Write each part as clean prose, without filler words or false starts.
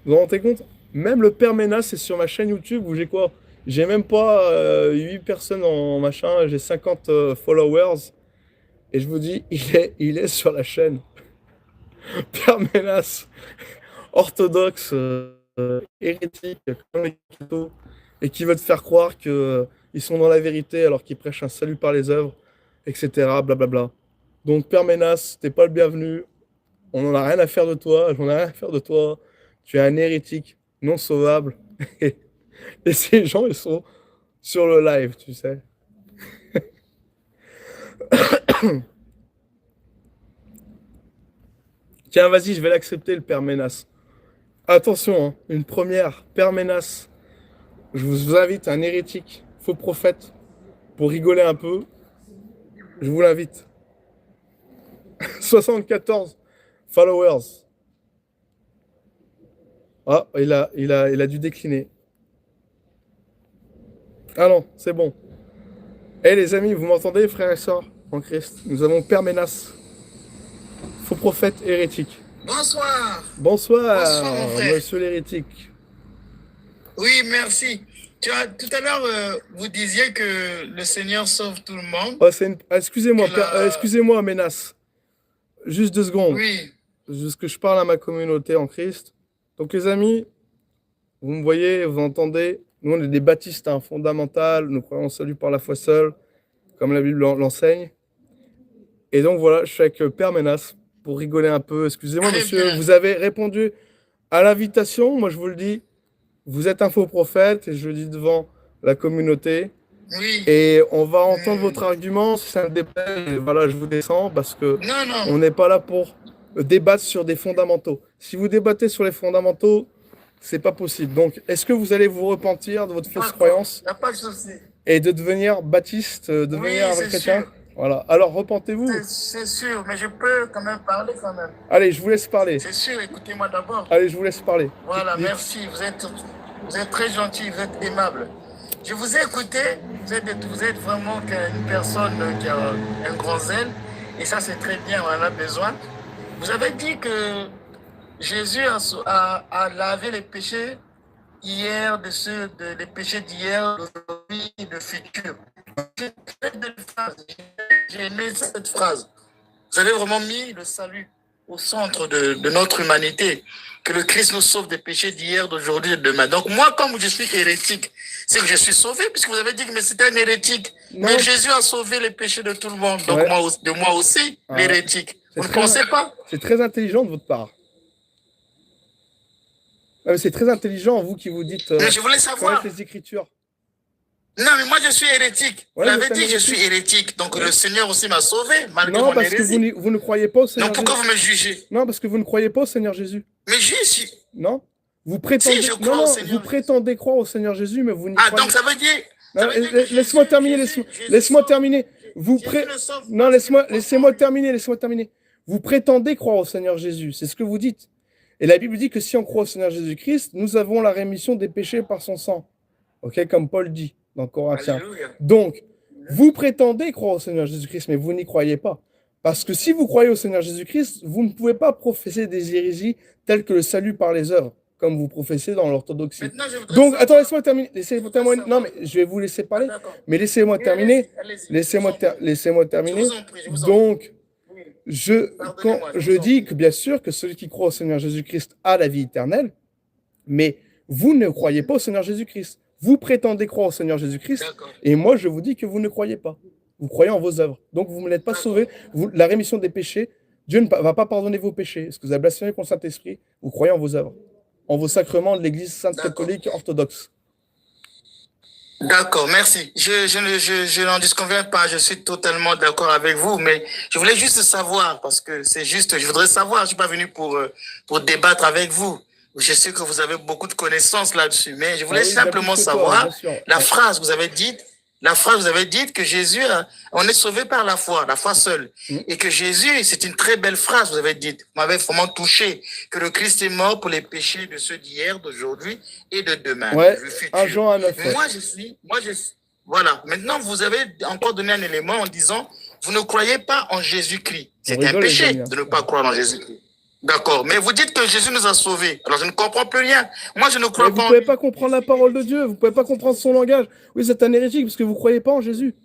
Vous vous rendez compte? Même le père Ménas, c'est sur ma chaîne YouTube où j'ai quoi? J'ai même pas 8 personnes en machin, j'ai 50 followers. Et je vous dis, il est sur la chaîne. Père Ménas, orthodoxe, hérétique, comme les cathos, et qui veut te faire croire que ils sont dans la vérité alors qu'ils prêchent un salut par les œuvres, etc. Blablabla. Donc, Père Ménas, t'es pas le bienvenu. On n'en a rien à faire de toi. J'en ai rien à faire de toi. Tu es un hérétique non sauvable. Et ces gens, ils sont sur le live, tu sais. Tiens, vas-y, je vais l'accepter, le Père Ménas. Attention, hein, une première, Père Ménas. Je vous invite, un hérétique, faux prophète, pour rigoler un peu. Je vous l'invite. 74 followers. Ah, il a dû décliner. Ah non, c'est bon. Eh les amis, vous m'entendez, frères et sœurs en Christ? Nous avons Père Ménas, faux prophète hérétique. Bonsoir. Bonsoir, mon Bonsoir, frère. monsieur l'hérétique. Oui, merci. Tout à l'heure, vous disiez que le Seigneur sauve tout le monde, Oh, que excusez-moi, la... excusez-moi, Ménas. Juste 2 secondes. Oui, Juste que je parle à ma communauté en Christ. Donc, les amis, vous me voyez, vous entendez. Nous, on est des baptistes hein, fondamentales. Nous croyons au salut par la foi seule, comme la Bible l'enseigne. Et donc, voilà, je suis avec Père Ménas pour rigoler un peu. Excusez-moi, très monsieur, bien. vous avez répondu à l'invitation. Moi, je vous le dis, vous êtes un faux prophète, et je le dis devant la communauté. Oui. Et on va entendre Hmm. votre argument. Si ça me déplaît, et voilà, je vous descends parce que Non, non. on n'est pas là pour débattre sur des fondamentaux. Si vous débattez sur les fondamentaux, c'est pas possible. Donc, est-ce que vous allez vous repentir de votre fausse D'accord. croyance Il n'y a pas de souci. et de devenir baptiste, devenir Oui, un vrai c'est chrétien? sûr. Voilà. Alors, repentez-vous. C'est sûr, mais je peux quand même parler quand même. Allez, je vous laisse parler. C'est sûr, écoutez-moi d'abord. Allez, je vous laisse parler. Voilà, Dites. merci. Vous êtes très gentil, vous êtes aimable. Je vous ai écouté. Vous êtes vraiment une personne qui a un grand zèle. Et ça, c'est très bien, on en a besoin. Vous avez dit que Jésus a lavé les péchés hier, les péchés d'hier, d'aujourd'hui et de futur. C'est une très belle phrase. J'ai aimé cette phrase. Vous avez vraiment mis le salut au centre de notre humanité. Que le Christ nous sauve des péchés d'hier, d'aujourd'hui et de demain. Donc moi, comme je suis hérétique, c'est que je suis sauvé, puisque vous avez dit que mais c'était un hérétique. Mais Non. Jésus a sauvé les péchés de tout le monde. Donc Ouais. de moi aussi, Ah, l'hérétique. c'est Vous ne très, pensez pas? c'est très intelligent de votre part. Ah, mais c'est très intelligent, vous qui vous dites Mais je voulais connaître savoir. les Écritures. Non, mais moi je suis hérétique. Vous Ouais, vous l'avez êtes un dit, je suis hérétique. hérétique. Donc le Ouais. Seigneur aussi m'a sauvé, malgré Non, mon parce que hérésie. vous ne croyez pas au Seigneur Donc Jésus. pourquoi vous me jugez? Non, parce que vous ne croyez pas au Seigneur Jésus. Mais je suis. Non? Vous Si, prétendez. je Non, crois au non, vous Seigneur Jésus. prétendez croire au Seigneur Jésus, mais vous n'y Ah, croyez. donc ça Non, veut dire que laisse-moi terminer, Jésus laisse-moi sauve. terminer. Jésus ne sauve Non, pas ceux qui ne croient pas en laissez-moi lui. terminer, laissez-moi terminer. Vous prétendez croire au Seigneur Jésus, c'est ce que vous dites. Et la Bible dit que si on croit au Seigneur Jésus-Christ, nous avons la rémission des péchés par son sang. Ok, comme Paul dit dans Corinthiens. Alléluia. Donc, vous prétendez croire au Seigneur Jésus-Christ, mais vous n'y croyez pas. Parce que si vous croyez au Seigneur Jésus-Christ, vous ne pouvez pas professer des hérésies telles que le salut par les œuvres, comme vous professez dans l'orthodoxie. Maintenant, je voudrais Donc, attends, savoir. laisse-moi terminer. Laissez-moi terminer. Non, mais je vais vous laisser Ah, parler. d'accord. Mais laissez-moi Oui, terminer. allez-y. Je vous en prie. Laissez-moi Je terminer. vous en prie, je vous en prie. Donc, Oui. quand Pardonnez-moi, je vous en dis prie. que bien sûr que celui qui croit au Seigneur Jésus-Christ a la vie éternelle, mais vous ne croyez pas au Seigneur Jésus-Christ. Vous prétendez croire au Seigneur Jésus-Christ, D'accord. et moi je vous dis que vous ne croyez pas. Vous croyez en vos œuvres. Donc vous ne l'êtes pas sauvé. La rémission des péchés, Dieu ne va pas pardonner vos péchés. Est-ce que vous avez blasphémé contre le Saint-Esprit? Vous croyez en vos œuvres, en vos sacrements de l'Église sainte catholique orthodoxe. D'accord, merci. Je n'en disconviens pas, je suis totalement d'accord avec vous, mais je voulais juste savoir, parce que c'est juste, je voudrais savoir, je ne suis pas venu pour débattre avec vous. Je sais que vous avez beaucoup de connaissances là-dessus, mais je Ah voulais oui, bien simplement plus que toi, bien savoir sûr. la Ouais. phrase que vous avez dite. La phrase, vous avez dit que Jésus, on est sauvé par la foi seule. Mm. Et que Jésus, c'est une très belle phrase, vous avez dit. Vous m'avez vraiment touché. Que le Christ est mort pour les péchés de ceux d'hier, d'aujourd'hui et de demain. Ouais, Du futur. 1 Jean à 9. Ouais. Moi, je suis. Voilà. Maintenant, vous avez encore donné un élément en disant, vous ne croyez pas en Jésus-Christ. On C'est un rigole, les péché amis. Hein. de ne pas croire en Jésus-Christ. D'accord. Mais vous dites que Jésus nous a sauvés. Alors je ne comprends plus rien. Moi, je ne Mais crois vous pas ne en pouvez lui. pas comprendre la parole de Dieu, vous ne pouvez pas comprendre son langage. Oui, vous êtes un hérétique parce que vous ne croyez pas en Jésus.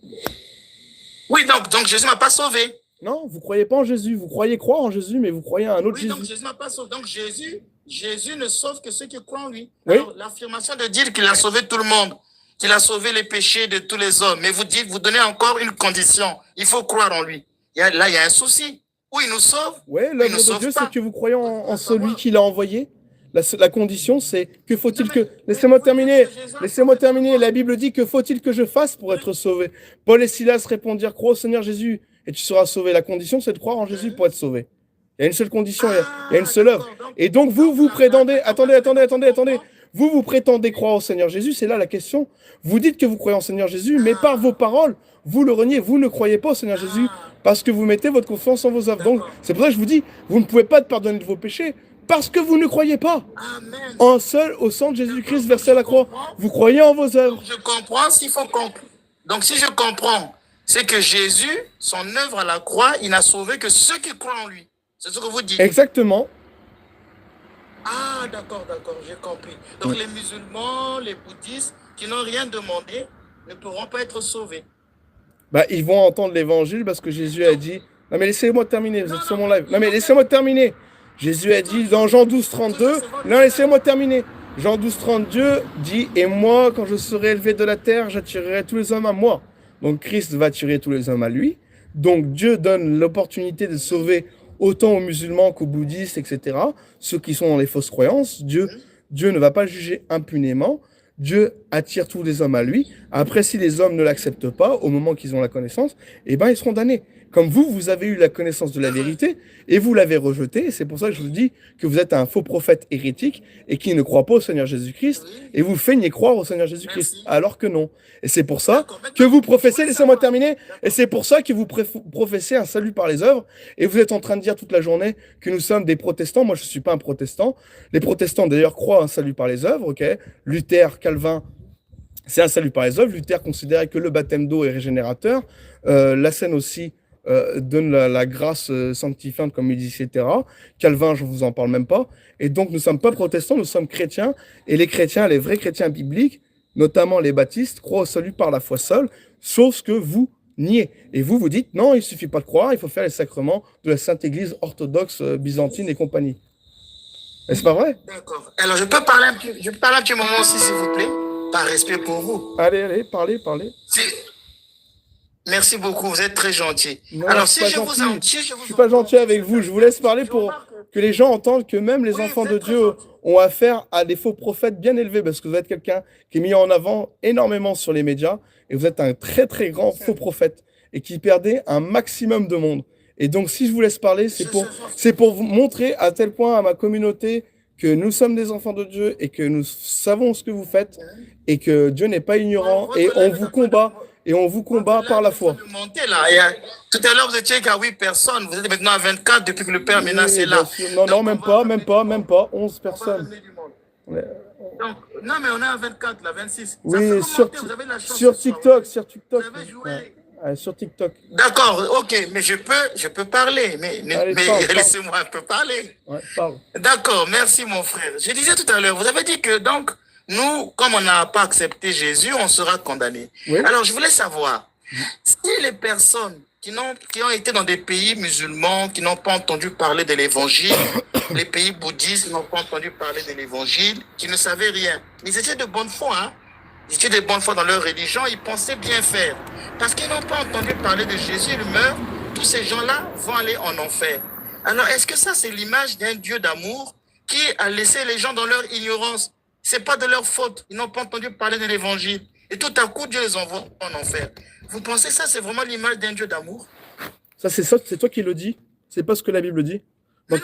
Oui, donc Jésus ne m'a pas sauvé. Non, vous ne croyez pas en Jésus. Vous croyez croire en Jésus, mais vous croyez à un autre Oui, donc Jésus. Jésus ne m'a pas sauvé. Donc Jésus ne sauve que ceux qui croient en lui. Oui. Alors l'affirmation de dire qu'il a sauvé tout le monde, qu'il a sauvé les péchés de tous les hommes, mais vous dites, vous donnez encore une condition. Il faut croire en lui. Là, il y a un souci. Ou il nous sauve, Oui, ou il ne l'œuvre nous de sauve Dieu, pas. c'est que vous croyez en Faut celui savoir. qui l'a envoyé. La condition, c'est que faut-il Non, que... mais Laissez-moi vous dites terminer. que Jésus a Laissez-moi sauvé tout le terminer. monde. La Bible dit que faut-il que je fasse pour être sauvé. Paul et Silas répondirent, crois au Seigneur Jésus et tu seras sauvé. La condition, c'est de croire en Jésus pour être sauvé. Il y a une seule condition, il y a une seule œuvre. D'accord. Et donc vous prétendez... Attendez. Vous prétendez croire au Seigneur Jésus, c'est là la question. Vous dites que vous croyez en Seigneur Jésus, mais par vos paroles, vous le reniez. Vous ne croyez pas au Seigneur Jésus parce que vous mettez votre confiance en vos œuvres. Donc, c'est pour ça que je vous dis, vous ne pouvez pas te pardonner de vos péchés parce que vous ne croyez pas Amen. en seul au sang de Jésus-Christ versé à la croix. Vous croyez en vos œuvres. Je comprends s'il faut comprendre. Donc, si je comprends, c'est que Jésus, son œuvre à la croix, il n'a sauvé que ceux qui croient en lui. C'est ce que vous dites. Exactement. Ah, d'accord, j'ai compris. Donc, les musulmans, les bouddhistes qui n'ont rien demandé ne pourront pas être sauvés. Bah, ils vont entendre l'évangile parce que Jésus a dit... Non mais laissez-moi terminer, vous êtes sur mon live. Non mais laissez-moi terminer. Jésus a dit dans Jean 12, 32... Non, laissez-moi terminer. Jean 12, 32 dit « Et moi, quand je serai élevé de la terre, j'attirerai tous les hommes à moi. » Donc Christ va attirer tous les hommes à lui. Donc Dieu donne l'opportunité de sauver autant aux musulmans qu'aux bouddhistes, etc. Ceux qui sont dans les fausses croyances. Dieu ne va pas juger impunément. Dieu attire tous les hommes à lui. Après, si les hommes ne l'acceptent pas, au moment qu'ils ont la connaissance, eh ben, ils seront damnés. Comme vous avez eu la connaissance de la vérité et vous l'avez rejetée. C'est pour ça que je vous dis que vous êtes un faux prophète hérétique et qui ne croit pas au Seigneur Jésus-Christ et vous feignez croire au Seigneur Jésus-Christ, alors que non. Et c'est pour ça que vous professez, laissez-moi terminer, et c'est pour ça que vous professez un salut par les œuvres et vous êtes en train de dire toute la journée que nous sommes des protestants. Moi, je ne suis pas un protestant. Les protestants, d'ailleurs, croient un salut par les œuvres, ok? Luther, Calvin, c'est un salut par les œuvres. Luther considérait que le baptême d'eau est régénérateur. La Seine aussi donne la grâce sanctifiante, comme il dit, etc. Calvin, je ne vous en parle même pas. Et donc, nous ne sommes pas protestants, nous sommes chrétiens. Et les chrétiens, les vrais chrétiens bibliques, notamment les baptistes, croient au salut par la foi seule, sauf ce que vous niez. Et vous dites, non, il ne suffit pas de croire, il faut faire les sacrements de la Sainte Église orthodoxe byzantine et compagnie. Est-ce pas vrai? D'accord. Alors, je peux parler un petit moment aussi, s'il vous plaît, par respect pour vous. Allez, parlez. Merci beaucoup, vous êtes très gentil. Non, Alors, je si suis je pas vous gentil. en Je suis pas gentil avec vous. Je vous laisse parler pour que les gens entendent que même les enfants de Dieu ont affaire à des faux prophètes bien élevés, parce que vous êtes quelqu'un qui est mis en avant énormément sur les médias et vous êtes un très très grand faux prophète et qui perdait un maximum de monde. Et donc, si je vous laisse parler, c'est pour vous montrer à tel point à ma communauté que nous sommes des enfants de Dieu et que nous savons ce que vous faites et que Dieu n'est pas ignorant et on vous combat. Et on vous combat par la foi. Tout à l'heure, vous étiez qu'à 8 personnes. Vous êtes maintenant à 24 depuis que le Père Ménas est là. Non, même pas. 11 personnes. Donc, non, mais on est à 24, là, 26. Oui, sur TikTok. Sur TikTok. D'accord, ok, mais je peux parler. Mais laissez-moi un peu parler. Ouais, parle. D'accord, merci mon frère. Je disais tout à l'heure, vous avez dit que donc, nous, comme on n'a pas accepté Jésus, on sera condamnés. Oui. Alors, je voulais savoir, si les personnes qui ont été dans des pays musulmans, qui n'ont pas entendu parler de l'évangile, les pays bouddhistes qui n'ont pas entendu parler de l'évangile, qui ne savaient rien, ils étaient de bonne foi, hein? Ils étaient de bonne foi dans leur religion, ils pensaient bien faire. Parce qu'ils n'ont pas entendu parler de Jésus, ils meurent, tous ces gens-là vont aller en enfer. Alors, est-ce que ça, c'est l'image d'un Dieu d'amour qui a laissé les gens dans leur ignorance? C'est pas de leur faute. Ils n'ont pas entendu parler de l'évangile. Et tout à coup, Dieu les envoie en enfer. Vous pensez que ça, c'est vraiment l'image d'un Dieu d'amour? Ça, c'est toi qui le dis. C'est pas ce que la Bible dit. Donc,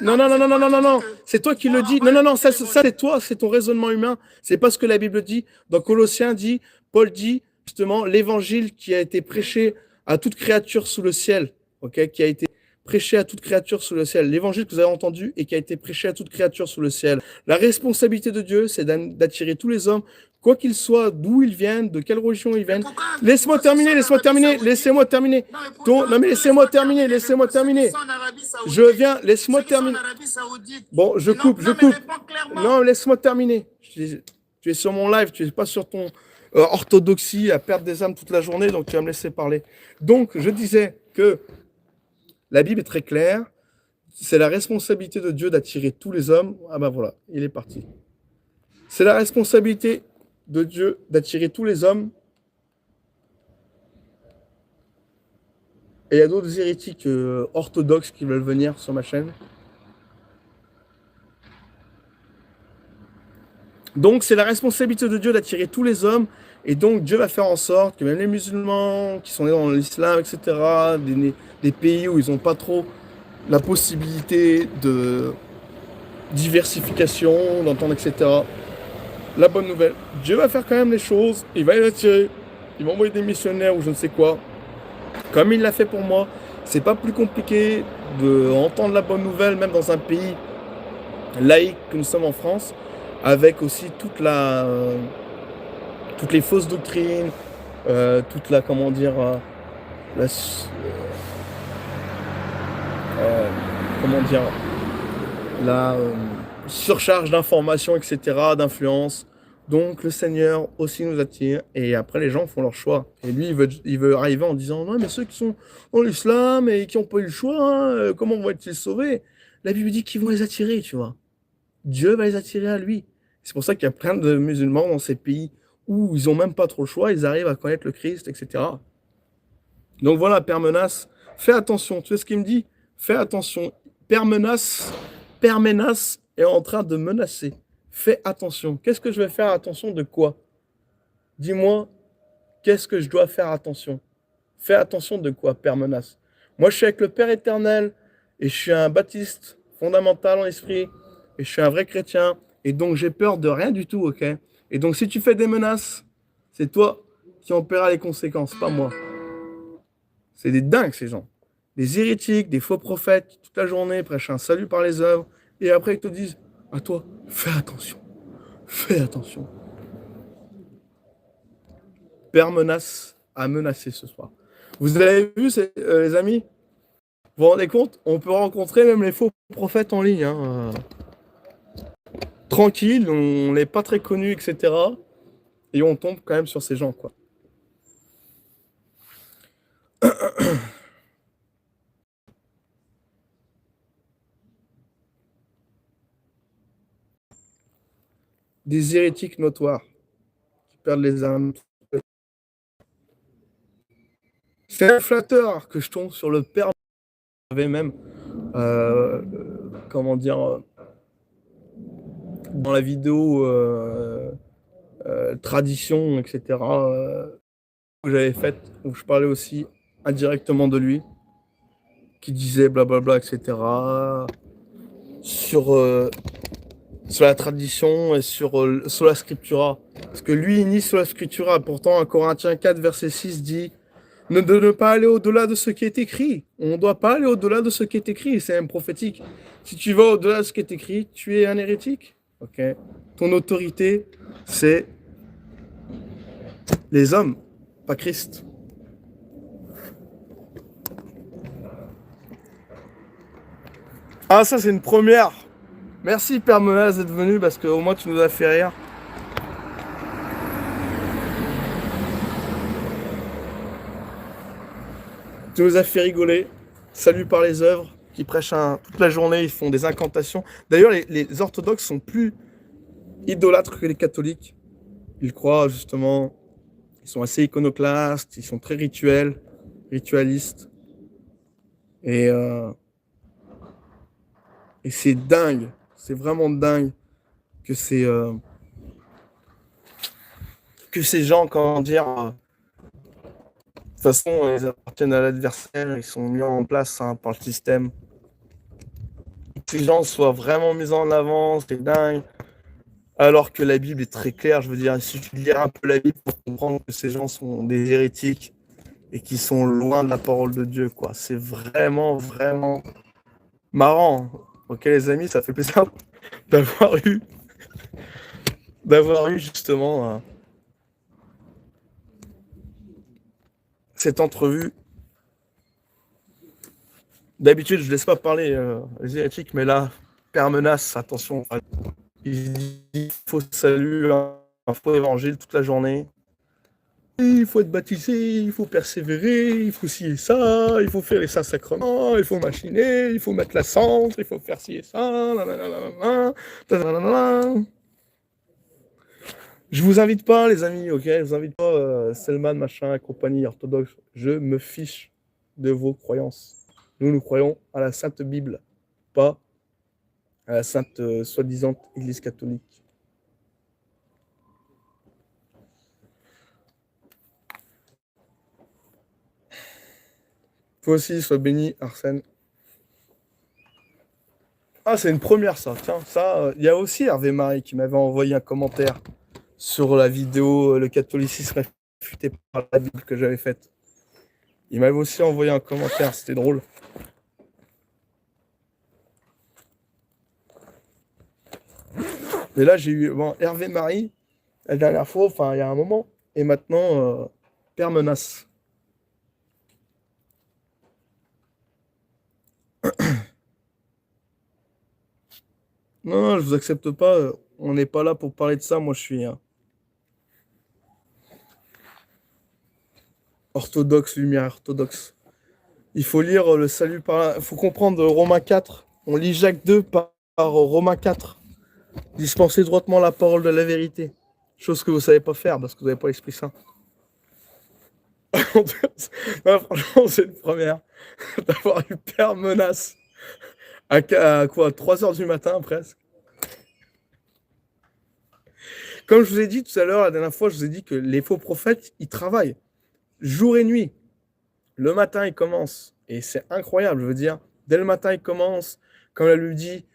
non. C'est toi qui le dis. Non. Ça, c'est toi. C'est ton raisonnement humain. C'est pas ce que la Bible dit. Dans Colossiens dit, Paul dit, justement, l'évangile qui a été prêché à toute créature sous le ciel, ok, qui a été prêché à toute créature sous le ciel. L'évangile que vous avez entendu et qui a été prêché à toute créature sous le ciel. La responsabilité de Dieu, c'est d'attirer tous les hommes, quoi qu'ils soient, d'où ils viennent, de quelle religion ils viennent. Laisse-moi terminer, laissez-moi terminer. Non, mais laissez-moi terminer. Je viens, laisse-moi terminer. Bon, je coupe. Non, laisse-moi terminer. Tu es sur mon live, tu n'es pas sur ton orthodoxie à perdre des âmes toute la journée, donc tu vas me laisser parler. Donc, je disais que la Bible est très claire. C'est la responsabilité de Dieu d'attirer tous les hommes. Ah ben voilà, il est parti. C'est la responsabilité de Dieu d'attirer tous les hommes. Et il y a d'autres hérétiques orthodoxes qui veulent venir sur ma chaîne. Donc, c'est la responsabilité de Dieu d'attirer tous les hommes. Et donc, Dieu va faire en sorte que même les musulmans qui sont nés dans l'islam, etc., des pays où ils n'ont pas trop la possibilité de diversification, d'entendre, etc., la bonne nouvelle, Dieu va faire quand même les choses. Il va les attirer. Il va envoyer des missionnaires ou je ne sais quoi. Comme il l'a fait pour moi. C'est pas plus compliqué d'entendre la bonne nouvelle, même dans un pays laïque que nous sommes en France, avec aussi toutes les fausses doctrines, toute la, comment dire, la surcharge d'informations, etc., d'influence. Donc le Seigneur aussi nous attire, et après les gens font leur choix. Et lui, il veut arriver en disant, non, mais ceux qui sont dans l'islam et qui n'ont pas eu le choix, hein, comment vont-ils sauvés? La Bible dit qu'ils vont les attirer, tu vois. Dieu va les attirer à lui. C'est pour ça qu'il y a plein de musulmans dans ces pays où ils n'ont même pas trop le choix, ils arrivent à connaître le Christ, etc. Donc voilà, Père Menace, fais attention. Tu sais ce qu'il me dit? Fais attention. Père Menace est en train de menacer. Fais attention. Qu'est-ce que je vais faire attention de quoi? Dis-moi, qu'est-ce que je dois faire attention? Fais attention de quoi, Père Menace? Moi, je suis avec le Père éternel et je suis un baptiste fondamental en esprit et je suis un vrai chrétien et donc j'ai peur de rien du tout, ok? Et donc si tu fais des menaces, c'est toi qui en paieras les conséquences, pas moi. C'est des dingues, ces gens. Des hérétiques, des faux prophètes, qui, toute la journée, prêchent un salut par les œuvres, et après ils te disent, à toi, fais attention. Fais attention. Père Menace a menacé ce soir. Vous avez vu, les amis? Vous vous rendez compte? On peut rencontrer même les faux prophètes en ligne. Hein. Tranquille, on n'est pas très connus, etc. Et on tombe quand même sur ces gens, quoi. Des hérétiques notoires qui perdent les âmes. C'est un flatteur que je tombe sur le Père. J'avais même, comment dire, dans la vidéo tradition, etc., que j'avais faite, où je parlais aussi indirectement de lui, qui disait blablabla, etc., sur la tradition et sur la scriptura. Parce que lui, il nie sur la scriptura. Pourtant, 1 Corinthiens 4, verset 6 dit de ne pas aller au-delà de ce qui est écrit. On ne doit pas aller au-delà de ce qui est écrit. C'est même prophétique. Si tu vas au-delà de ce qui est écrit, tu es un hérétique. Okay. Ton autorité, c'est les hommes, pas Christ. Ah, ça, c'est une première. Merci, Père Menace, d'être venu, parce qu'au moins, tu nous as fait rire. Tu nous as fait rigoler. Salut par les œuvres, qui prêchent toute la journée, ils font des incantations. D'ailleurs, les orthodoxes sont plus idolâtres que les catholiques. Ils croient, justement, ils sont assez iconoclastes, ils sont très ritualistes. Et c'est dingue, c'est vraiment dingue que ces gens, comment dire, de toute façon, ils appartiennent à l'adversaire, ils sont mis en place par le système. Que ces gens soient vraiment mis en avant, c'est dingue. Alors que la Bible est très claire, je veux dire, il suffit de lire un peu la Bible pour comprendre que ces gens sont des hérétiques et qui sont loin de la parole de Dieu, quoi. C'est vraiment, vraiment marrant. Ok, les amis, ça fait plaisir d'avoir eu, justement cette entrevue. D'habitude, je laisse pas parler les hérétiques, mais là, Père Menace, attention, il dit faux salut, un faux évangile toute la journée. Il faut être baptisé, il faut persévérer, il faut ci et ça, il faut faire les saints sacrements, il faut machiner, il faut mettre la centre, il faut faire ci et ça, Je vous invite pas, les amis, ok? Je vous invite pas, Selman, machin, compagnie orthodoxe. Je me fiche de vos croyances. Nous croyons à la Sainte Bible, pas à la Sainte soi-disant Église catholique. Toi aussi, sois béni, Arsène. Ah, c'est une première, ça. Tiens, ça, il y a aussi Hervé Marie qui m'avait envoyé un commentaire sur la vidéo Le catholicisme réfuté par la Bible que j'avais faite. Il m'avait aussi envoyé un commentaire, c'était drôle. Mais là, j'ai eu Hervé Marie, la dernière fois, enfin, il y a un moment, et maintenant, Père Menace. Non, je vous accepte pas. On n'est pas là pour parler de ça. Moi, je suis orthodoxe, lumière orthodoxe. Il faut lire le salut par là. Il faut comprendre Romains 4. On lit Jacques 2 par Romains 4. Dispensez droitement la parole de la vérité. Chose que vous ne savez pas faire parce que vous n'avez pas l'Esprit Saint. Non, franchement, c'est une première d'avoir eu Père Menace à quoi 3h du matin presque. Comme je vous ai dit tout à l'heure, la dernière fois, je vous ai dit que les faux prophètes, ils travaillent jour et nuit. Le matin, ils commencent. Et c'est incroyable, je veux dire. Dès le matin, ils commencent. Comme la Bible dit,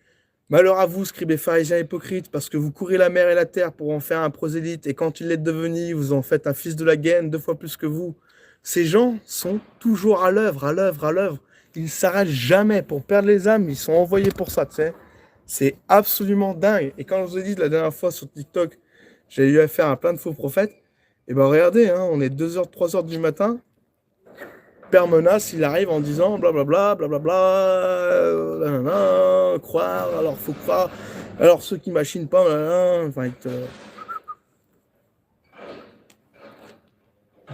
malheur à vous, scribes et pharisiens hypocrites, parce que vous courez la mer et la terre pour en faire un prosélyte, et quand il l'est devenu, vous en faites un fils de la gaine 2 fois plus que vous. Ces gens sont toujours à l'œuvre, à l'œuvre, à l'œuvre. Ils ne s'arrêtent jamais pour perdre les âmes. Ils sont envoyés pour ça, tu sais. C'est absolument dingue. Et quand je vous ai dit la dernière fois sur TikTok, j'ai eu affaire à plein de faux prophètes, et ben regardez, hein, on est 2h, 3h du matin. Père Menace, il arrive en disant blablabla, blablabla, croire, alors faut croire, alors ceux qui machinent pas, enfin, ils te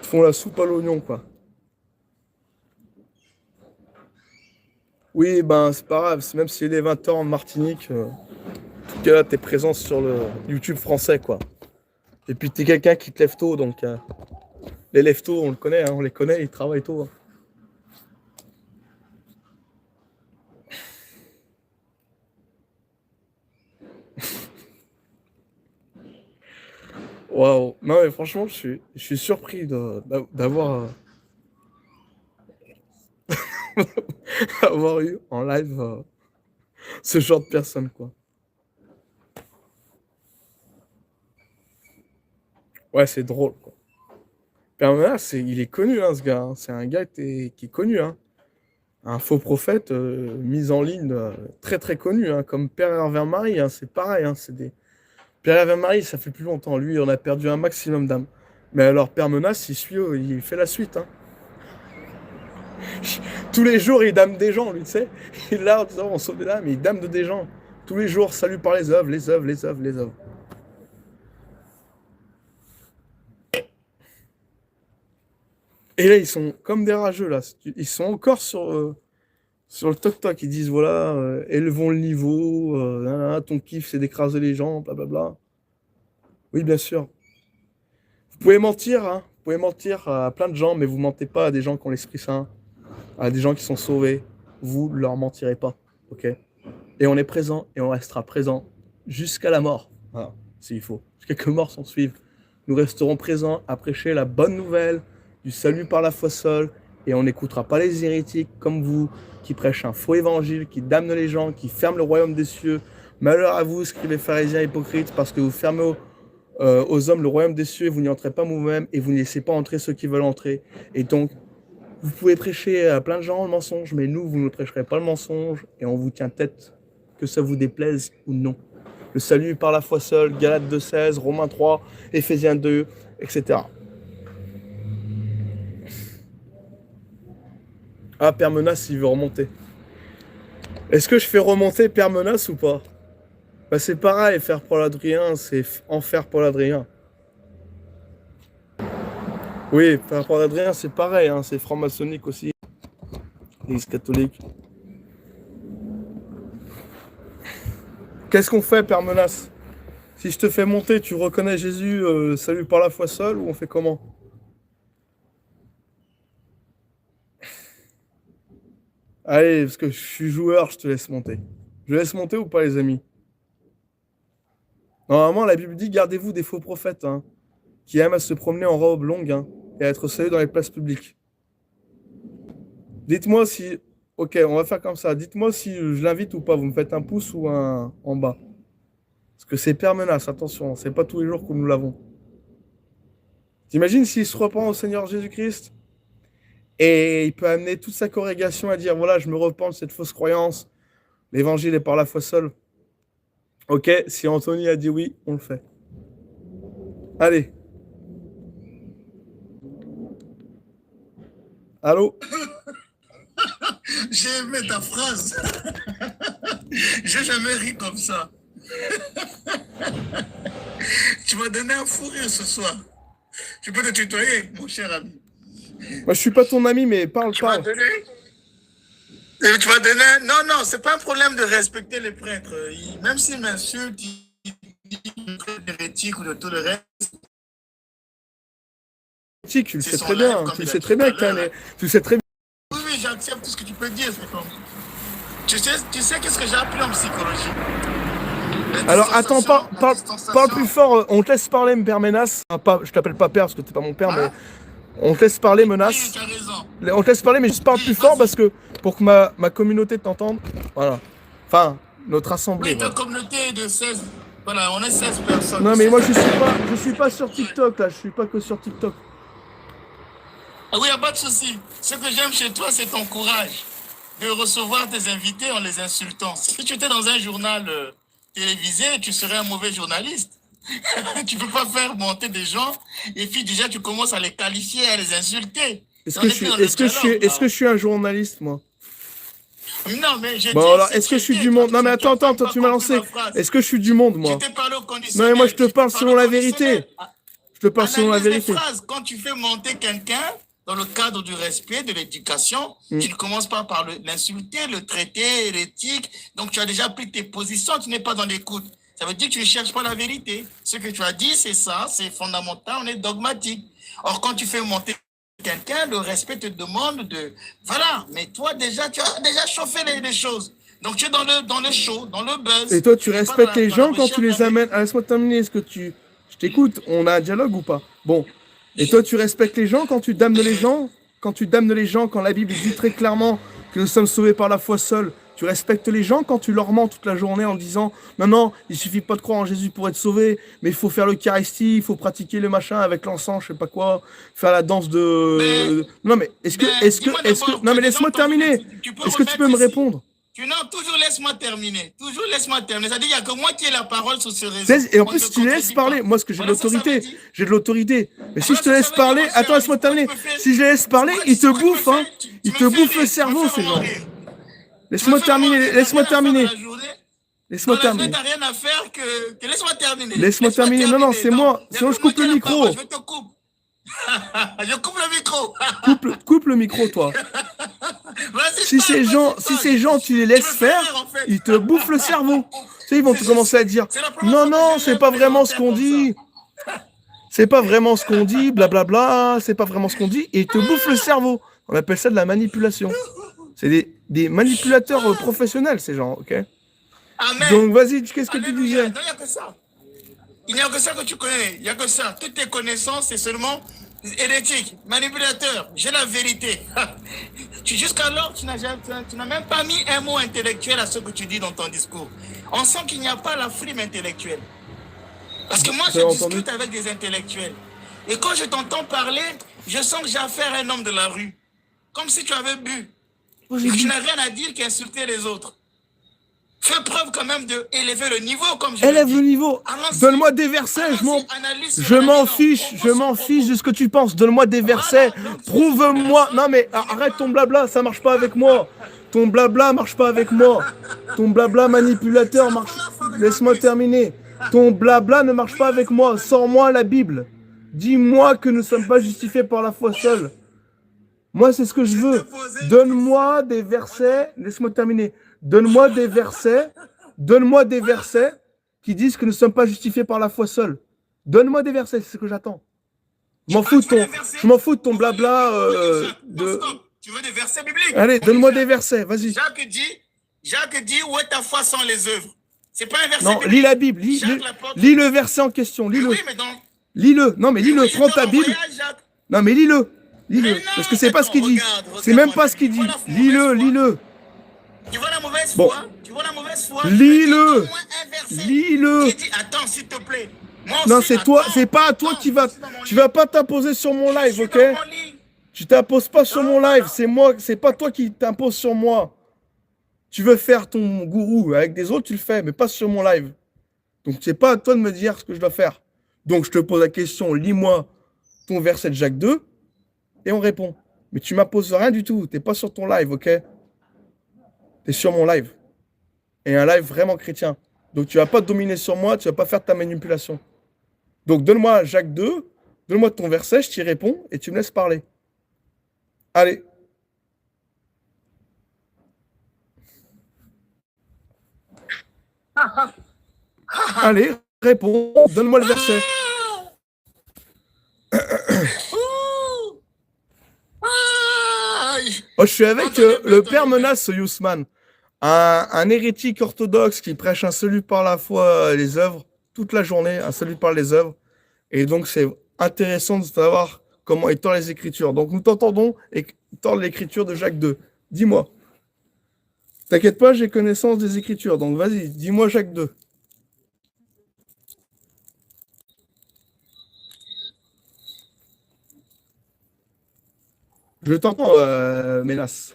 font la soupe à l'oignon, quoi. Oui, ben c'est pas grave, même s'il est 20h en Martinique, en tout cas, t'es présent sur le YouTube français, quoi. Et puis t'es quelqu'un qui te lève tôt, donc les lève tôt, on le connaît, hein, on les connaît, ils travaillent tôt. Hein. Waouh, non mais franchement, je suis surpris d'avoir avoir eu en live ce genre de personne, quoi. Ouais, c'est drôle, quoi. Permana, il est connu, hein, ce gars. Hein. C'est un gars qui est connu. Hein. Un faux prophète mis en ligne, très très connu, hein, comme Père Hervé Marie. Hein, c'est pareil. Hein, Père Hervé Marie, ça fait plus longtemps. Lui, on a perdu un maximum d'âmes. Mais alors, Père Menace, il fait la suite. Hein. Tous les jours, il dame des gens, lui, tu sais. Il est là en disant, on sauve des âmes, mais il dame des gens. Tous les jours, salut par les œuvres, les œuvres, les œuvres, les œuvres. Et là, ils sont comme des rageux, là. Ils sont encore sur le toc-toc. Ils disent, voilà, élevons le niveau, ton kiff, c'est d'écraser les gens, blablabla. Oui, bien sûr. Vous pouvez mentir, hein. Vous pouvez mentir à plein de gens, mais vous mentez pas à des gens qui ont l'Esprit Saint, à des gens qui sont sauvés. Vous leur mentirez pas, ok? Et on est présent et on restera présent jusqu'à la mort. Voilà, s'il faut. Jusqu'à que mort s'en suive. Nous resterons présents à prêcher la bonne nouvelle du salut par la foi seule et on n'écoutera pas les hérétiques comme vous qui prêchent un faux évangile, qui damnent les gens, qui ferment le royaume des cieux. Malheur à vous, scribes et pharisiens hypocrites, parce que vous fermez aux hommes le royaume des cieux et vous n'y entrez pas vous-même et vous ne laissez pas entrer ceux qui veulent entrer. Et donc, Vous pouvez prêcher à plein de gens le mensonge, mais nous, vous ne prêcherez pas le mensonge et on vous tient tête, que ça vous déplaise ou non. Le salut par la foi seule, Galates 2,16, Romains 3, Éphésiens 2, etc. Ah, Père Menace, il veut remonter. Est-ce que je fais remonter Père Menace ou pas? Bah c'est pareil, faire Paul Adrien, c'est enfer Paul Adrien. Oui, faire Paul Adrien, c'est pareil, hein, c'est franc-maçonnique aussi, l'église catholique. Qu'est-ce qu'on fait, Père Menace? Si je te fais monter, tu reconnais Jésus, salut par la foi seul, ou on fait comment? Allez, parce que je suis joueur, je te laisse monter. Je laisse monter ou pas, les amis? Normalement, la Bible dit, gardez-vous des faux prophètes, hein, qui aiment à se promener en robe longue, hein, et à être salués dans les places publiques. Dites-moi si... Ok, on va faire comme ça. Dites-moi si je l'invite ou pas. Vous me faites un pouce ou un en bas. Parce que c'est Père Menace, attention, c'est pas tous les jours que nous l'avons. T'imagines s'il se repent au Seigneur Jésus-Christ et il peut amener toute sa congrégation à dire, voilà, je me repens de cette fausse croyance, l'évangile est par la foi seule. Ok, si Anthony a dit oui, on le fait. Allez. Allô? J'ai aimé ta phrase. J'ai jamais ri comme ça. Tu m'as donné un fou rire ce soir. Tu peux te tutoyer, mon cher ami. Moi, je suis pas ton ami, mais parle, Tu m'as parle. donné. Tu m'as donné. Non, non, c'est pas un problème de respecter les prêtres. Même s'ils m'insultent, ils disent hérétique ou de tout le reste. Si, tu le C'est sais son très live, bien. comme Tu le il a sais dit très tout à bien que l'heure. tu le sais très bien. Oui, oui, j'accepte tout ce que tu peux dire. Tu sais qu'est-ce que j'ai appris en psychologie? La Alors, attends, la parle plus distanciation. fort. On te laisse parler, Père Menace. Ah, pas, je t'appelle pas Père parce que t'es pas mon père, mais Hein? on te laisse parler, Oui, Menace. tu as raison. On te laisse parler, mais juste parle plus Oui, fort vas-y. parce que pour que ma communauté t'entende. Voilà. Enfin, notre assemblée, Oui, ta voilà. communauté de 16. Voilà, on est 16 personnes. Non, De mais 16 moi, personnes. je suis pas sur TikTok, là. Je suis pas que sur TikTok. Ah oui, il n'y a pas de souci. Ce que j'aime chez toi, c'est ton courage de recevoir tes invités en les insultant. Si tu étais dans un journal télévisé, tu serais un mauvais journaliste. Tu ne peux pas faire monter des gens et puis déjà tu commences à les qualifier, à les insulter. On n'est plus dans le dialogue Est-ce là. que je suis un journaliste, moi? Non, mais je Bon, dis alors, si est-ce tu que je suis étais, du monde? Non, mais tu n'as attends, pas tu m'as compris lancé. ma phrase. Est-ce que je suis du monde, Je moi? t'ai parlé au Non, mais moi, je conditionnel. te Je t'ai parle parlé selon au la vérité. conditionnel. Je te parle selon la Analyse les vérité. phrases. Quand tu fais monter quelqu'un dans le cadre du respect, de l'éducation, Hmm. tu ne commences pas par l'insulter, le traiter, l'éthique. Donc, tu as déjà pris tes positions, tu n'es pas dans l'écoute. Ça veut dire que tu ne cherches pas la vérité. Ce que tu as dit, c'est ça, c'est fondamental, on est dogmatique. Or, quand tu fais monter quelqu'un, le respect te demande de... Voilà, mais toi, déjà, tu as déjà chauffé les choses. Donc, tu es dans le show, dans le Et buzz. toi, tu Tu n'es pas respectes les dans la gens quand tu recherche de la les amènes. vérité. Ah, laisse-moi terminer. Est-ce que tu. Je t'écoute. On a un dialogue ou pas? Bon. Et toi, tu respectes les gens quand tu damnes les gens? Quand tu damnes les gens, quand la Bible dit très clairement que nous sommes sauvés par la foi seule, tu respectes les gens quand tu leur mens toute la journée en disant non, non, il suffit pas de croire en Jésus pour être sauvé, mais il faut faire l'Eucharistie, il faut pratiquer le machin avec l'encens, je sais pas quoi, faire la danse Mais de. Non, mais dis-moi Non, d'abord, mais j'ai déjà laisse-moi entendu, terminer. tu peux Est-ce que tu peux remettre me ici. répondre? Non, toujours laisse-moi terminer. Toujours laisse-moi terminer. C'est-à-dire qu'il n'y a que moi qui ai la parole sur ce réseau. Et en On ne plus, me si tu les laisses contredit parler, pas. moi, ce que j'ai de Voilà ce que ça veut l'autorité, dire. j'ai de l'autorité. Mais si je Voilà te ce que ça laisse veut dire, parler, mon cher attends, ami. laisse-moi Pourquoi terminer. tu me fais... Si je les laisse parler, Pourquoi ils te pourquoi tu me bouffent, hein. fais... Tu Ils me te fais bouffent le rire. Tu me cerveau, fais ces vraiment gens. rire. Tu me Laisse-moi fais vraiment terminer, rire. T'as laisse-moi rien à faire dans terminer. la journée. Dans Laisse-moi la journée, terminer. t'as rien à faire que... Laisse-moi terminer. Laisse-moi Laisse-moi terminer. Non, non, terminer. c'est Non, moi. il n'y a Sinon, que je moi coupe qui le ai la parole. micro. Je te coupe. Je coupe le micro. Coupe le micro, toi. Vas-y, parle, vas-y, Si parle. ces gens, tu les Tu me laisses fais faire, rire, en fait. ils te bouffent le cerveau. Tu sais, ils vont C'est te commencer à dire, c'est la première non, fois que non, j'ai eu c'est un pas vraiment ce présentateur qu'on comme ça. dit. C'est pas vraiment ce qu'on dit, blablabla, c'est pas vraiment ce qu'on dit, et ils te bouffent le cerveau. On appelle ça de la manipulation. C'est des manipulateurs professionnels, ces gens, ok? Amen. Donc, vas-y, qu'est-ce que tu Alléluia. disais? Non, il n'y a que ça. Il n'y a que ça que tu connais. Il n'y a que ça. Toutes tes connaissances, c'est seulement hérétique, manipulateur. J'ai la vérité. Jusqu'alors, tu n'as même pas mis un mot intellectuel à ce que tu dis dans ton discours. On sent qu'il n'y a pas la frime intellectuelle. Parce que moi, J'ai je entendu. discute avec des intellectuels. Et quand je t'entends parler, je sens que j'ai affaire à un homme de la rue. comme si tu avais bu. Oh, Et j'ai que tu bu. n'as rien à dire qu'insulter les autres. Fais preuve quand même d'élever le niveau, comme je le Élève le dis. niveau. Allons-y. Donne-moi des versets. Allons-y, analyse sur Je la m'en vie, non. fiche. Je m'en Promotion, fiche de ce que tu penses. Donne-moi des versets. Voilà, donc si c'est une Prouve-moi. personne Non, mais qui n'est arrête pas- ton blabla. Ça marche pas avec moi. Ton blabla marche pas avec moi. Ton blabla manipulateur marche. Laisse-moi terminer. Ton blabla ne marche pas avec moi. Sors-moi la Bible. Dis-moi que nous ne sommes pas justifiés par la foi seule. Moi, c'est ce que je veux. Donne-moi des versets. Laisse-moi terminer. Donne-moi des versets. Donne-moi des versets qui disent que nous ne sommes pas justifiés par la foi seule. Donne-moi des versets, c'est ce que j'attends. Je m'en fous de ton blabla de. Stop. Tu veux des versets bibliques? Allez, donne-moi des versets, vas-y. Jacques dit, où est ta foi sans les œuvres? C'est pas un verset Non, biblique. lis la Bible, lis le verset en question, lis-le. Oui, mais donc, Lis-le. Non, mais lis-le, oui, prends je te ta Bible. l'envoyais à Jacques. Non, mais lis-le. Lis-le. Mais non, Parce que c'est pas ce qu'il dit. regarde, C'est même mon pas ce ami. qu'il dit. Voilà la Lis-le, mauvaise foi. lis-le. Tu vois la mauvaise Bon. foi? Tu vois la mauvaise foi? Lis-le. Donne-moi un verset. Lis-le. J'ai dit, attends, s'il te plaît. Moi Non, aussi, c'est toi, attends, c'est pas à toi attends, qui va. je suis dans mon Tu lit. vas pas t'imposer sur mon Je live, suis ok? dans mon lit. Tu t'imposes pas sur mon live, voilà. c'est moi, c'est pas toi qui t'imposes sur moi. Tu veux faire ton gourou avec des autres, tu le fais, mais pas sur mon live. Donc c'est pas à toi de me dire ce que je dois faire. Donc je te pose la question, lis-moi ton verset de Jacques 2 et on répond. Mais tu m'imposes rien du tout, t'es pas sur ton live, ok? T'es sur mon live. Et un live vraiment chrétien. Donc tu vas pas dominer sur moi, tu vas pas faire ta manipulation. Donc donne-moi Jacques 2, donne-moi ton verset, je t'y réponds et tu me laisses parler. Allez. Allez, réponds, donne-moi le verset. Aïe. Oh, je suis avec le père Menace Yousman, un hérétique orthodoxe qui prêche un salut par la foi et les œuvres, toute la journée, un salut par les œuvres. Et donc, c'est intéressant de savoir comment il tord les Écritures. Donc, nous t'entendons et tord l'Écriture de Jacques 2. Dis-moi. T'inquiète pas, j'ai connaissance des Écritures. Donc, vas-y, dis-moi Jacques 2. Je t'entends, Ménas.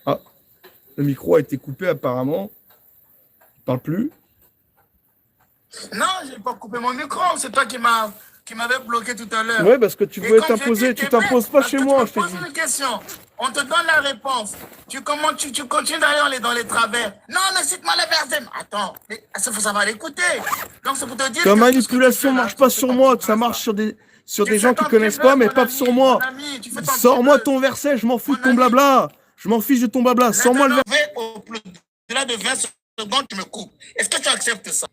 Ah, le micro a été coupé apparemment. Il parle plus. Non, j'ai pas coupé mon micro. C'est toi qui m'avais bloqué tout à l'heure. Ouais, parce que tu Et veux comme t'imposer. je dis, Tu t'es t'imposes bête, pas parce chez que moi, tu je te me poses dis. une question. On te donne la réponse. Tu continues d'aller dans les travers. Non, mais cite-moi le verset. Attends, mais ça va l'écouter. Donc c'est pour te dire Ta que manipulation tout ce que tu fais là, marche pas tu fais sur ton moi. petit Ça buzz, marche là. sur des Tu gens fais qui ton connaissent petit pas, buzz, mais mon pas ami, sur moi. mon ami, tu fais ton petit Sors-moi buzz. ton verset. Je m'en fous de Mon ton ami. blabla. Je m'en fiche de ton blabla. Sors-moi le verset. Maintenant, au-delà de 20 secondes, tu me coupes. Est-ce que tu acceptes ça?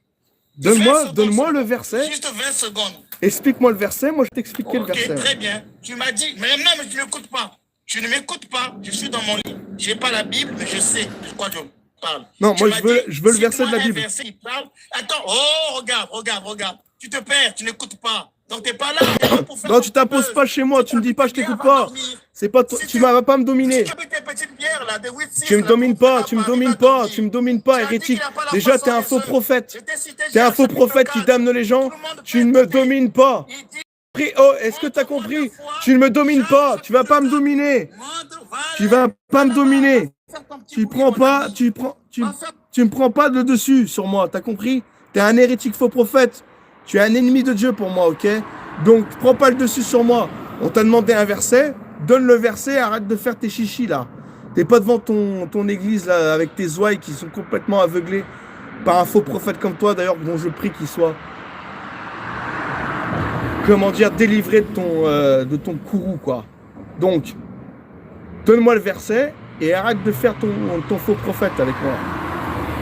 20 Donne-moi secondes, le verset. Juste 20 secondes. Explique-moi le verset. Moi, je t'explique le Ok, verset. très bien. Tu m'as dit, mais non, mais tu n'écoutes pas. Tu ne m'écoutes pas. Je suis dans mon lit. Je n'ai pas la Bible, mais je sais de quoi je parle. Non, Tu moi, m'as je veux dit, le verset de cite-moi la un Bible. verset, il parle. Attends, oh, regarde. Tu te perds, tu n'écoutes pas. Donc, tu n'es pas là. T'es là pour faire Non, ton tu petit t'imposes buzz. pas chez moi. Si Tu me dis t'as pas, je bu tes t'écoute bières, va pas. dormir. C'est pas toi. Si Tu vas pas me dominer. Si tu as bu tes petites bières, là, de 8-6, Tu me là, domines pour pas, faire tu me la Paris, domines va pas, dormir. tu me domines pas, Tu as dit hérétique. qu'il a pas la Déjà, foi t'es sans un les faux œuvres. prophète. Je t'ai cité T'es un Jean faux chapitre prophète qui 4. damne les gens. Tout le monde Tu peut ne me écouter. domines pas. Il dit, Oh, est-ce que t'as compris? Tu ne me domines pas. Tu vas pas me dominer. Tu vas pas me dominer. Tu prends pas, tu me prends pas de dessus sur moi. T'as compris? T'es un hérétique faux prophète. Tu es un ennemi de Dieu pour moi, ok? Donc, prends pas le dessus sur moi. On t'a demandé un verset. Donne le verset. Arrête de faire tes chichis là. T'es pas devant ton église là avec tes ouailles qui sont complètement aveuglés par un faux prophète comme toi, d'ailleurs, dont je prie qu'il soit, comment dire, délivré de ton courroux, quoi. Donc, donne-moi le verset et arrête de faire ton faux prophète avec moi.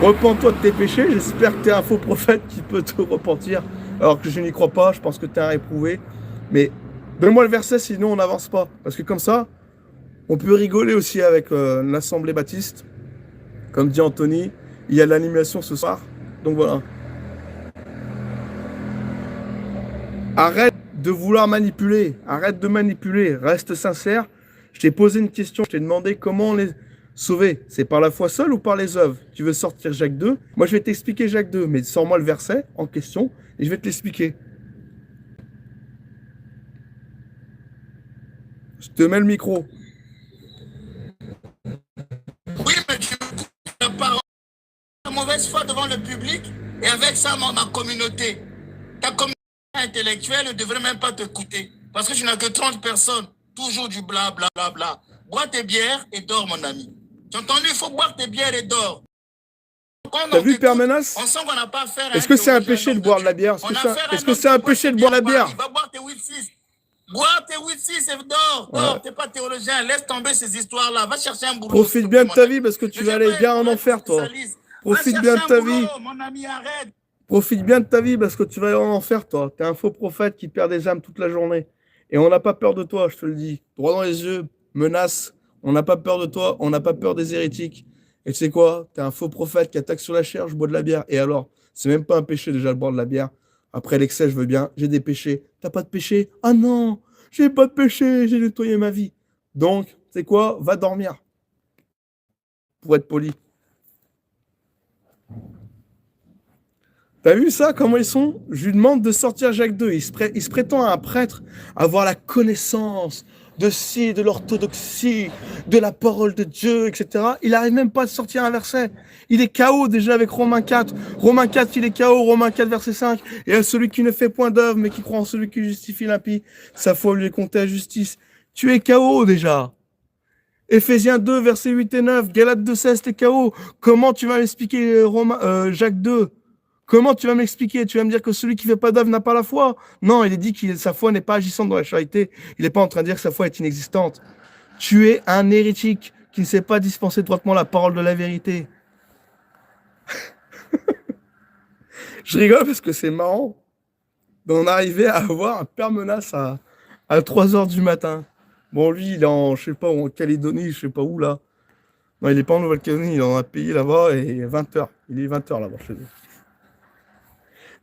Repends-toi de tes péchés. J'espère que tu es un faux prophète qui peut te repentir, alors que je n'y crois pas. Je pense que tu es un éprouvé. Mais donne-moi le verset, sinon on n'avance pas. Parce que comme ça, on peut rigoler aussi avec l'Assemblée baptiste. Comme dit Anthony, il y a l'animation ce soir. Donc voilà. Arrête de vouloir manipuler. Arrête de manipuler. Reste sincère. Je t'ai posé une question. Je t'ai demandé comment les sauver. C'est par la foi seule ou par les œuvres? Tu veux sortir Jacques 2? Moi, je vais t'expliquer Jacques 2. Mais sors-moi le verset en question et je vais te l'expliquer. Je te mets le micro. Oui, mais tu n'as pas la mauvaise foi devant le public et avec ça, ma communauté. Ta communauté intellectuelle ne devrait même pas t'écouter. Parce que tu n'as que 30 personnes. Toujours du bla bla bla bla. Bois tes bières et dors, mon ami. Tu as entendu? Il faut boire tes bières et dors. Quand T'as on vu Père t'écoute, Menace? on sent qu'on n'a pas affaire à Est-ce un que c'est un théologien, un péché de homme de boire de la Dieu. bière? On a affaire à Est-ce un que homme c'est qui un boit péché ses de boire bières la en bière? Paris. Va boire tes 8-6. Bois tes 8-6 et dors, Ouais. dors. T'es pas théologien. Laisse tomber ces histoires-là. Va chercher un boulot, s'il te Profite plaît, bien de mon ta vie ami. parce que Ne tu vas viens aller pas bien pour en être enfer, toi. spécialiste. Va Profite bien chercher de un ta vie. boulot, mon ami, arrête. Profite bien de ta vie parce que tu vas aller en enfer, toi. T'es un faux prophète qui perd des âmes toute la journée. Et on n'a pas peur de toi, je te le dis. Droit dans les yeux, menace. On n'a pas peur de toi, on n'a pas peur des hérétiques. Et tu sais quoi? T'es un faux prophète qui attaque sur la chair, je bois de la bière. Et alors? C'est même pas un péché déjà de boire de la bière. Après l'excès, je veux bien. J'ai des péchés. T'as pas de péché? Ah non! J'ai pas de péché, j'ai nettoyé ma vie. Donc, tu sais quoi? Va dormir. Pour être poli. T'as vu ça, comment ils sont? Je lui demande de sortir Jacques II. Il se prétend à un prêtre, avoir la connaissance de ci, de l'orthodoxie, de la parole de Dieu, etc. Il n'arrive même pas à sortir un verset. Il est KO déjà avec Romains 4. Romains 4, il est KO, Romains 4, verset 5. Et à celui qui ne fait point d'œuvre, mais qui croit en celui qui justifie l'impie, sa foi lui est comptée à justice. Tu es KO déjà. Éphésiens 2, versets 8 et 9. Galates 2, 16, t'es KO. Comment tu vas m'expliquer Jacques 2? Comment tu vas m'expliquer? Tu vas me dire que celui qui fait pas d'œuvre n'a pas la foi? Non, il est dit que sa foi n'est pas agissante dans la charité. Il n'est pas en train de dire que sa foi est inexistante. Tu es un hérétique qui ne sait pas dispenser droitement la parole de la vérité. Je rigole parce que c'est marrant d'en arriver à avoir un père menace à 3 heures du matin. Bon, lui, il est en, je sais pas, en Calédonie, je sais pas où là. Non, il est pas en Nouvelle-Calédonie, il est dans un pays là-bas et 20 heures. Il est 20 heures là-bas chez eux.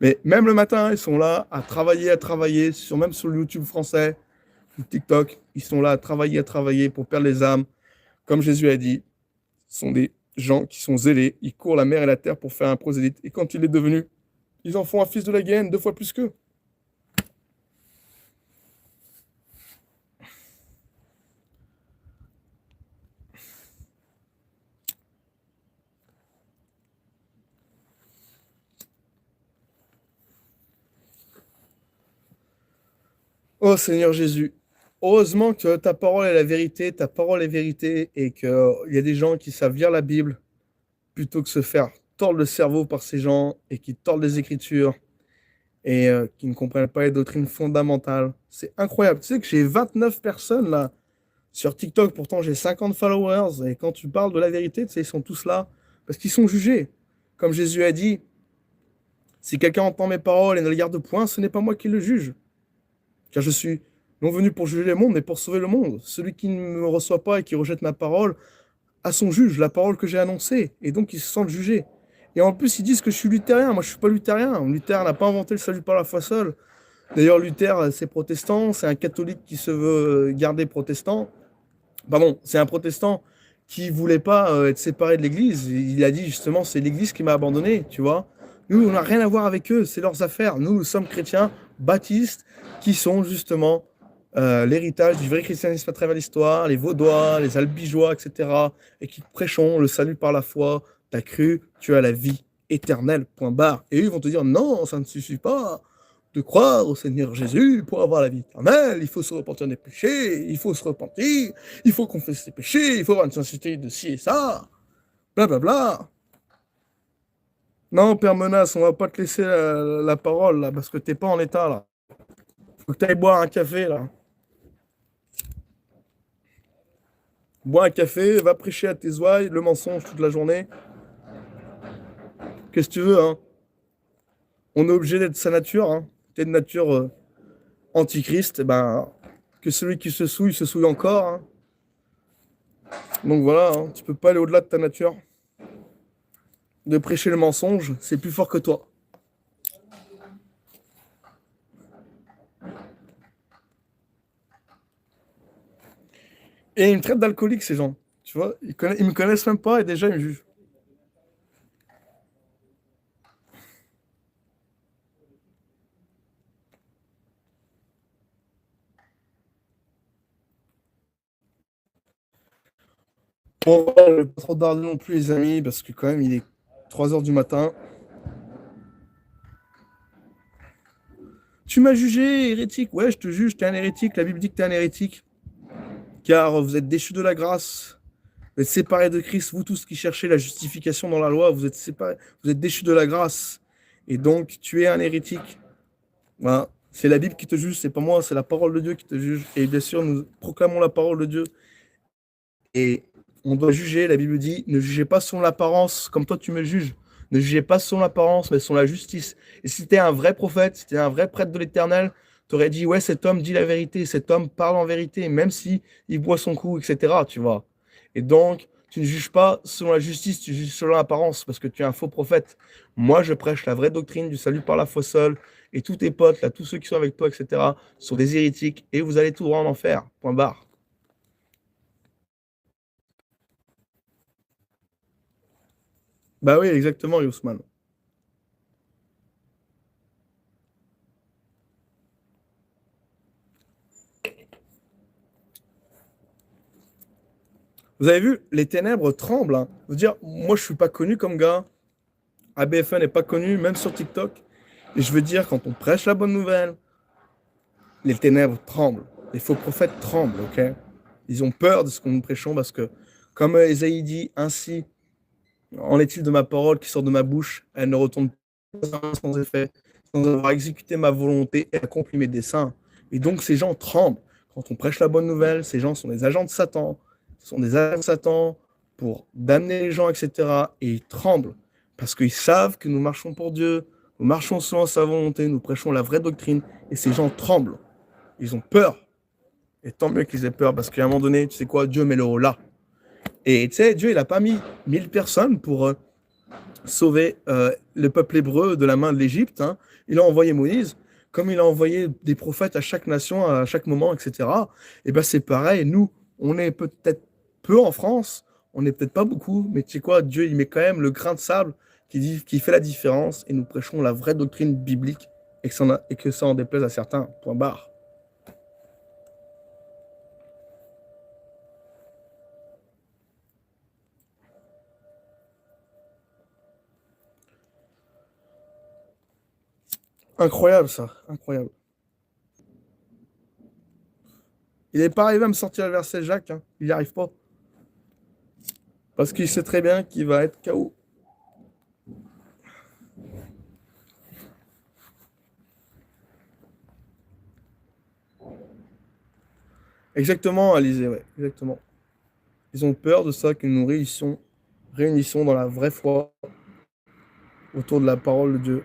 Mais même le matin, ils sont là à travailler, même sur le YouTube français, le TikTok, ils sont là à travailler pour perdre les âmes. Comme Jésus a dit, ce sont des gens qui sont zélés, ils courent la mer et la terre pour faire un prosélyte. Et quand il est devenu, ils en font un fils de la gaine 2 fois plus qu'eux. Oh Seigneur Jésus, heureusement que ta parole est la vérité, ta parole est vérité, et qu'il y a des gens qui savent lire la Bible plutôt que se faire tordre le cerveau par ces gens et qui tordent les Écritures et qui ne comprennent pas les doctrines fondamentales. C'est incroyable. Tu sais que j'ai 29 personnes là sur TikTok, pourtant j'ai 50 followers, et quand tu parles de la vérité, tu sais, ils sont tous là parce qu'ils sont jugés. Comme Jésus a dit, si quelqu'un entend mes paroles et ne les garde point, ce n'est pas moi qui le juge. Car je suis non venu pour juger le monde, mais pour sauver le monde. Celui qui ne me reçoit pas et qui rejette ma parole a son juge, la parole que j'ai annoncée, et donc ils se sentent jugés. Et en plus, ils disent que je suis luthérien. Moi, je suis pas luthérien. Luther n'a pas inventé le salut par la foi seule. D'ailleurs, Luther, c'est protestant, c'est un catholique qui se veut garder protestant. Pardon, c'est un protestant qui voulait pas être séparé de l'Église. Il a dit justement, c'est l'Église qui m'a abandonné, tu vois. Nous, on n'a rien à voir avec eux, c'est leurs affaires. Nous sommes chrétiens baptistes qui sont justement l'héritage du vrai christianisme à travers l'histoire, les Vaudois, les Albigeois, etc. Et qui prêchons le salut par la foi. T'as cru, tu as la vie éternelle, point barre. Et eux, ils vont te dire, non, ça ne suffit pas de croire au Seigneur Jésus pour avoir la vie éternelle. Il faut se repentir des péchés, il faut se repentir, il faut confesser ses péchés, il faut avoir une société de ci et ça. Blablabla. Bla bla. Non, Père Menace, on va pas te laisser la parole là, parce que t'es pas en état là. Faut que tu ailles boire un café là. Bois un café, va prêcher à tes ouailles, le mensonge toute la journée. Qu'est-ce que tu veux, hein? On est obligé d'être sa nature, hein. T'es de nature antichrist, ben, que celui qui se souille encore, hein. Donc voilà, hein, tu peux pas aller au-delà de ta nature. De prêcher le mensonge, c'est plus fort que toi. Et ils me traitent d'alcoolique, ces gens. Tu vois, ils me connaissent même pas et déjà ils me jugent. Bon, voilà, je vais pas trop tarder non plus, les amis, parce que quand même, il est 3 heures du matin. Tu m'as jugé hérétique. Ouais, je te juge, t'es un hérétique. La Bible dit que t'es un hérétique. Car vous êtes déchus de la grâce. Vous êtes séparés de Christ. Vous tous qui cherchez la justification dans la loi, vous êtes séparés. Vous êtes déchus de la grâce. Et donc, tu es un hérétique. Voilà. C'est la Bible qui te juge, c'est pas moi, c'est la parole de Dieu qui te juge. Et bien sûr, nous proclamons la parole de Dieu. Et on doit juger, la Bible dit, ne jugez pas selon l'apparence, comme toi tu me juges. Ne jugez pas selon l'apparence, mais selon la justice. Et si tu es un vrai prophète, si tu es un vrai prêtre de l'Éternel, tu aurais dit, ouais, cet homme dit la vérité, cet homme parle en vérité, même si il boit son coup, etc. Tu vois. Et donc, tu ne juges pas selon la justice, tu juges selon l'apparence, parce que tu es un faux prophète. Moi, je prêche la vraie doctrine du salut par la foi seule, et tous tes potes, là, tous ceux qui sont avec toi, etc., sont des hérétiques, et vous allez tout droit en enfer. Point barre. Bah oui, exactement, Yousman. Vous avez vu, les ténèbres tremblent, hein. Je veux dire, moi, je suis pas connu comme gars. ABFN n'est pas connu, même sur TikTok. Et je veux dire, quand on prêche la bonne nouvelle, les ténèbres tremblent. Les faux prophètes tremblent, ok? Ils ont peur de ce que nous prêchons parce que, comme Ésaïe dit, ainsi en est-il de ma parole qui sort de ma bouche, elle ne retourne pas sans effet, sans avoir exécuté ma volonté et accompli mes desseins. Et donc, ces gens tremblent. Quand on prêche la bonne nouvelle, ces gens sont des agents de Satan. Ce sont des agents de Satan pour damner les gens, etc. Et ils tremblent parce qu'ils savent que nous marchons pour Dieu, nous marchons selon sa volonté, nous prêchons la vraie doctrine. Et ces gens tremblent. Ils ont peur. Et tant mieux qu'ils aient peur parce qu'à un moment donné, tu sais quoi, Dieu met le haut là. Et tu sais, Dieu, il n'a pas mis 1000 personnes pour sauver le peuple hébreu de la main de l'Égypte, hein. Il a envoyé Moïse, comme il a envoyé des prophètes à chaque nation, à chaque moment, etc. Et ben c'est pareil, nous, on est peut-être peu en France, on n'est peut-être pas beaucoup, mais tu sais quoi, Dieu, il met quand même le grain de sable qui fait la différence, et nous prêchons la vraie doctrine biblique, et que ça en déplaise à certains, point barre. Incroyable ça, incroyable. Il n'est pas arrivé à me sortir le verset Jacques, hein. Il n'y arrive pas. Parce qu'il sait très bien qu'il va être KO. Exactement, Alizé, ouais, exactement. Ils ont peur de ça que nous réunissons dans la vraie foi autour de la parole de Dieu.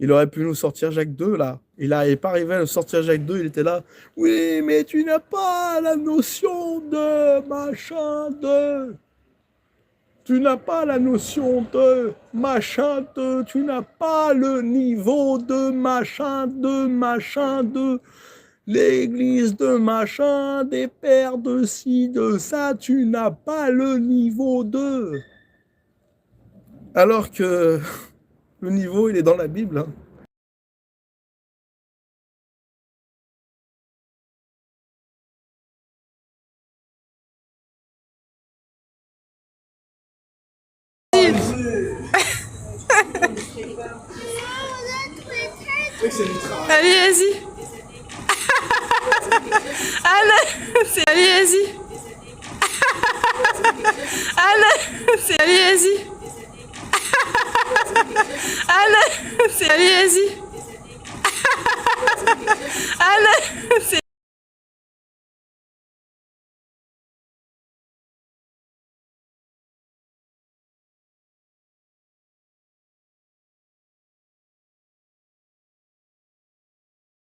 Il aurait pu nous sortir Jacques 2, là. Il n'est pas arrivé à nous sortir Jacques 2, il était là. Oui, mais tu n'as pas la notion de machin de. Tu n'as pas la notion de machin de. Tu n'as pas le niveau de machin de machin de. L'église de machin, des pères de ci, de ça, tu n'as pas le niveau de. Alors que le niveau, il est dans la Bible, hein. Allez, vas-y. Allez, vas-y. Allez, vas-y. Allez, vas-y.